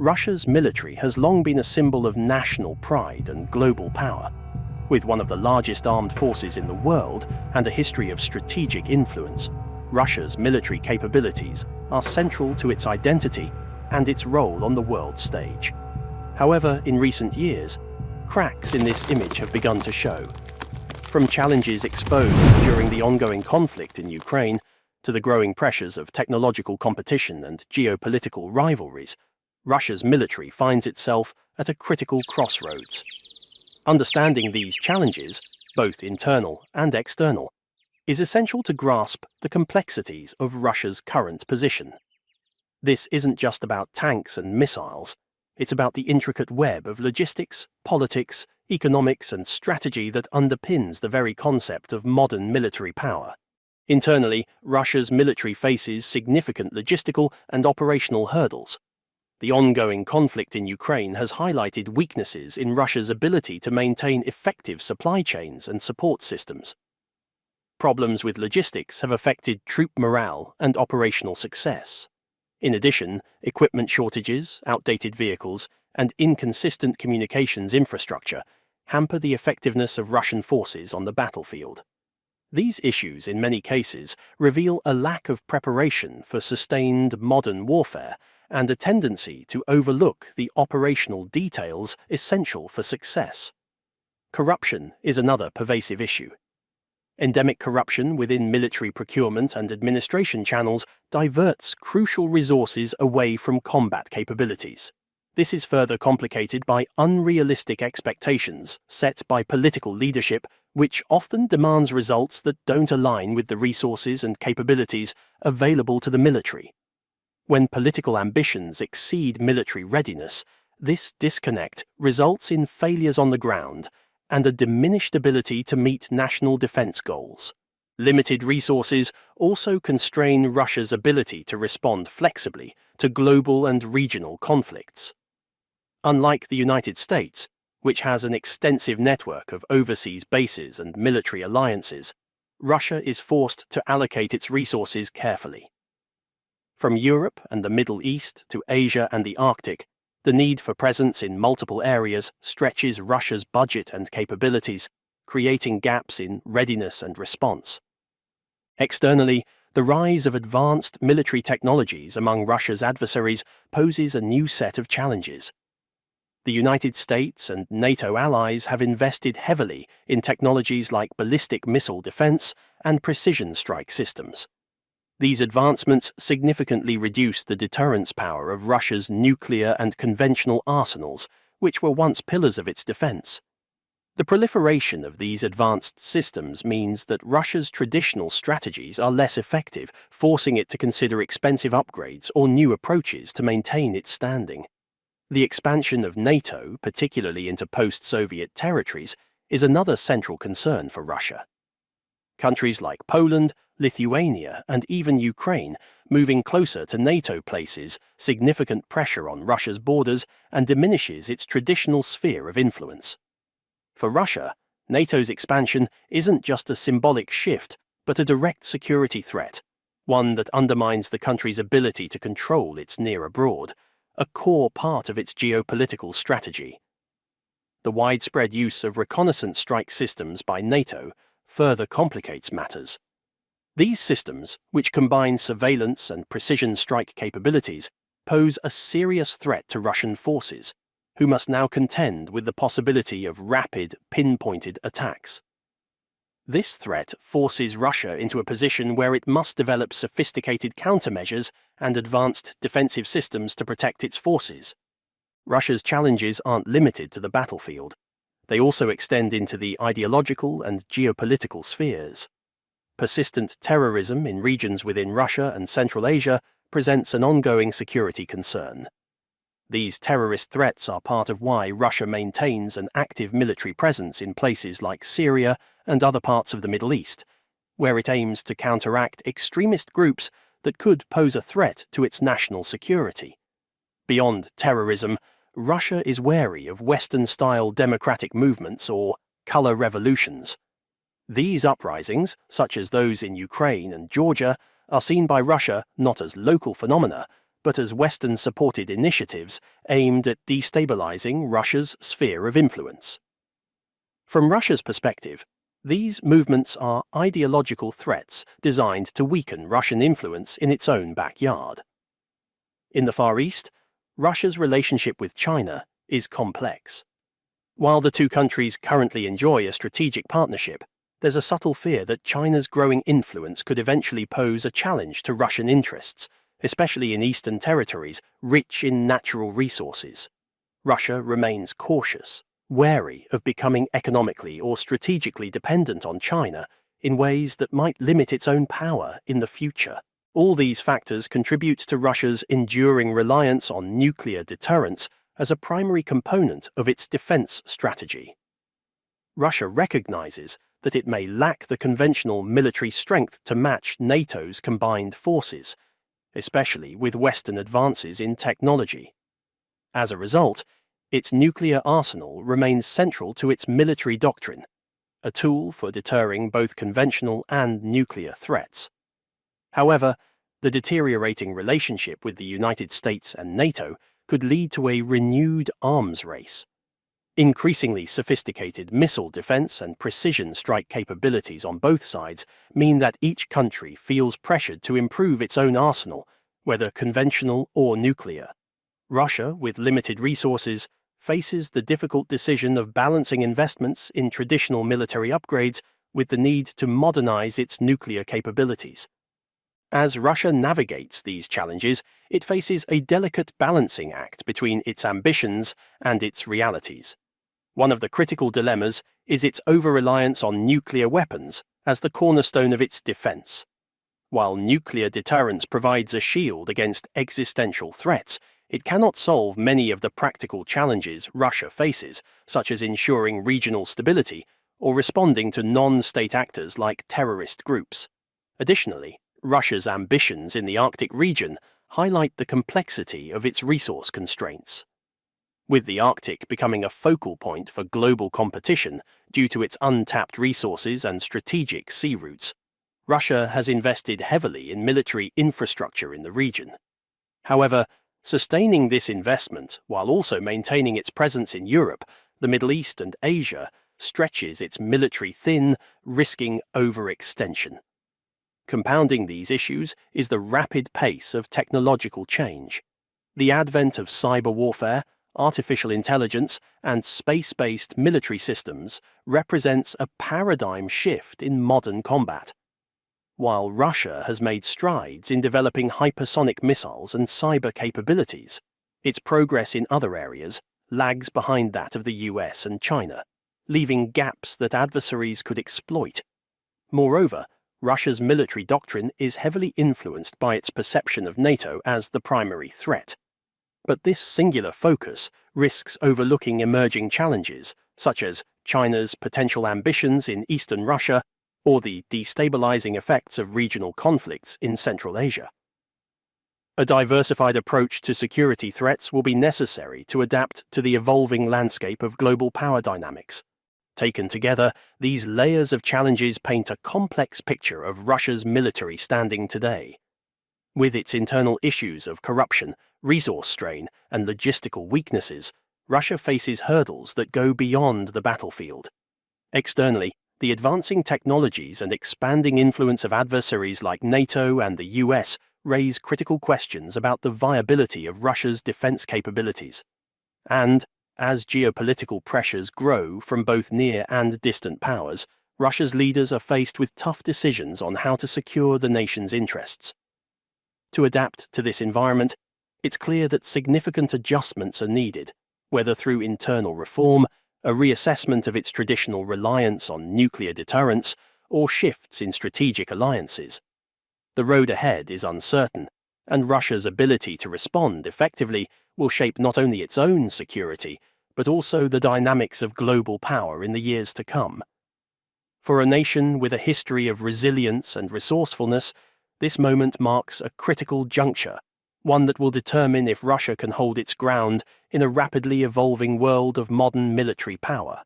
Russia's military has long been a symbol of national pride and global power. With one of the largest armed forces in the world and a history of strategic influence, Russia's military capabilities are central to its identity and its role on the world stage. However, in recent years, cracks in this image have begun to show. From challenges exposed during the ongoing conflict in Ukraine to the growing pressures of technological competition and geopolitical rivalries, Russia's military finds itself at a critical crossroads. Understanding these challenges, both internal and external, is essential to grasp the complexities of Russia's current position. This isn't just about tanks and missiles, it's about the intricate web of logistics, politics, economics, and strategy that underpins the very concept of modern military power. Internally, Russia's military faces significant logistical and operational hurdles. The ongoing conflict in Ukraine has highlighted weaknesses in Russia's ability to maintain effective supply chains and support systems. Problems with logistics have affected troop morale and operational success. In addition, equipment shortages, outdated vehicles, and inconsistent communications infrastructure hamper the effectiveness of Russian forces on the battlefield. These issues, in many cases, reveal a lack of preparation for sustained modern warfare and a tendency to overlook the operational details essential for success. Corruption is another pervasive issue. Endemic corruption within military procurement and administration channels diverts crucial resources away from combat capabilities. This is further complicated by unrealistic expectations set by political leadership, which often demands results that don't align with the resources and capabilities available to the military. When political ambitions exceed military readiness, this disconnect results in failures on the ground and a diminished ability to meet national defense goals. Limited resources also constrain Russia's ability to respond flexibly to global and regional conflicts. Unlike the United States, which has an extensive network of overseas bases and military alliances, Russia is forced to allocate its resources carefully. From Europe and the Middle East to Asia and the Arctic, the need for presence in multiple areas stretches Russia's budget and capabilities, creating gaps in readiness and response. Externally, the rise of advanced military technologies among Russia's adversaries poses a new set of challenges. The United States and NATO allies have invested heavily in technologies like ballistic missile defense and precision strike systems. These advancements significantly reduce the deterrence power of Russia's nuclear and conventional arsenals, which were once pillars of its defense. The proliferation of these advanced systems means that Russia's traditional strategies are less effective, forcing it to consider expensive upgrades or new approaches to maintain its standing. The expansion of NATO, particularly into post-Soviet territories, is another central concern for Russia. Countries like Poland, Lithuania, and even Ukraine moving closer to NATO places significant pressure on Russia's borders and diminishes its traditional sphere of influence. For Russia, NATO's expansion isn't just a symbolic shift, but a direct security threat, one that undermines the country's ability to control its near abroad, a core part of its geopolitical strategy. The widespread use of reconnaissance strike systems by NATO further complicates matters. These systems, which combine surveillance and precision strike capabilities, pose a serious threat to Russian forces, who must now contend with the possibility of rapid, pinpointed attacks. This threat forces Russia into a position where it must develop sophisticated countermeasures and advanced defensive systems to protect its forces. Russia's challenges aren't limited to the battlefield. They also extend into the ideological and geopolitical spheres. Persistent terrorism in regions within Russia and Central Asia presents an ongoing security concern. These terrorist threats are part of why Russia maintains an active military presence in places like Syria and other parts of the Middle East, where it aims to counteract extremist groups that could pose a threat to its national security. Beyond terrorism, Russia is wary of Western-style democratic movements or color revolutions. These uprisings, such as those in Ukraine and Georgia, are seen by Russia not as local phenomena, but as Western-supported initiatives aimed at destabilizing Russia's sphere of influence. From Russia's perspective, these movements are ideological threats designed to weaken Russian influence in its own backyard. In the Far East, Russia's relationship with China is complex. While the two countries currently enjoy a strategic partnership, there's a subtle fear that China's growing influence could eventually pose a challenge to Russian interests, especially in eastern territories rich in natural resources. Russia remains cautious, wary of becoming economically or strategically dependent on China in ways that might limit its own power in the future. All these factors contribute to Russia's enduring reliance on nuclear deterrence as a primary component of its defense strategy. Russia recognizes that it may lack the conventional military strength to match NATO's combined forces, especially with Western advances in technology. As a result, its nuclear arsenal remains central to its military doctrine, a tool for deterring both conventional and nuclear threats. However, the deteriorating relationship with the United States and NATO could lead to a renewed arms race. Increasingly sophisticated missile defense and precision strike capabilities on both sides mean that each country feels pressured to improve its own arsenal, whether conventional or nuclear. Russia, with limited resources, faces the difficult decision of balancing investments in traditional military upgrades with the need to modernize its nuclear capabilities. As Russia navigates these challenges, it faces a delicate balancing act between its ambitions and its realities. One of the critical dilemmas is its over-reliance on nuclear weapons as the cornerstone of its defense. While nuclear deterrence provides a shield against existential threats, it cannot solve many of the practical challenges Russia faces, such as ensuring regional stability or responding to non-state actors like terrorist groups. Additionally, Russia's ambitions in the Arctic region highlight the complexity of its resource constraints. With the Arctic becoming a focal point for global competition due to its untapped resources and strategic sea routes, Russia has invested heavily in military infrastructure in the region. However, sustaining this investment while also maintaining its presence in Europe, the Middle East and Asia stretches its military thin, risking overextension. Compounding these issues is the rapid pace of technological change. The advent of cyber warfare, artificial intelligence, and space-based military systems represents a paradigm shift in modern combat. While Russia has made strides in developing hypersonic missiles and cyber capabilities, its progress in other areas lags behind that of the US and China, leaving gaps that adversaries could exploit. Moreover, Russia's military doctrine is heavily influenced by its perception of NATO as the primary threat. But this singular focus risks overlooking emerging challenges, such as China's potential ambitions in eastern Russia or the destabilizing effects of regional conflicts in Central Asia. A diversified approach to security threats will be necessary to adapt to the evolving landscape of global power dynamics. Taken together, these layers of challenges paint a complex picture of Russia's military standing today. With its internal issues of corruption, resource strain, and logistical weaknesses, Russia faces hurdles that go beyond the battlefield. Externally, the advancing technologies and expanding influence of adversaries like NATO and the US raise critical questions about the viability of Russia's defense capabilities. And, as geopolitical pressures grow from both near and distant powers, Russia's leaders are faced with tough decisions on how to secure the nation's interests. To adapt to this environment, it's clear that significant adjustments are needed, whether through internal reform, a reassessment of its traditional reliance on nuclear deterrence, or shifts in strategic alliances. The road ahead is uncertain, and Russia's ability to respond effectively will shape not only its own security, but also the dynamics of global power in the years to come. For a nation with a history of resilience and resourcefulness, this moment marks a critical juncture, one that will determine if Russia can hold its ground in a rapidly evolving world of modern military power.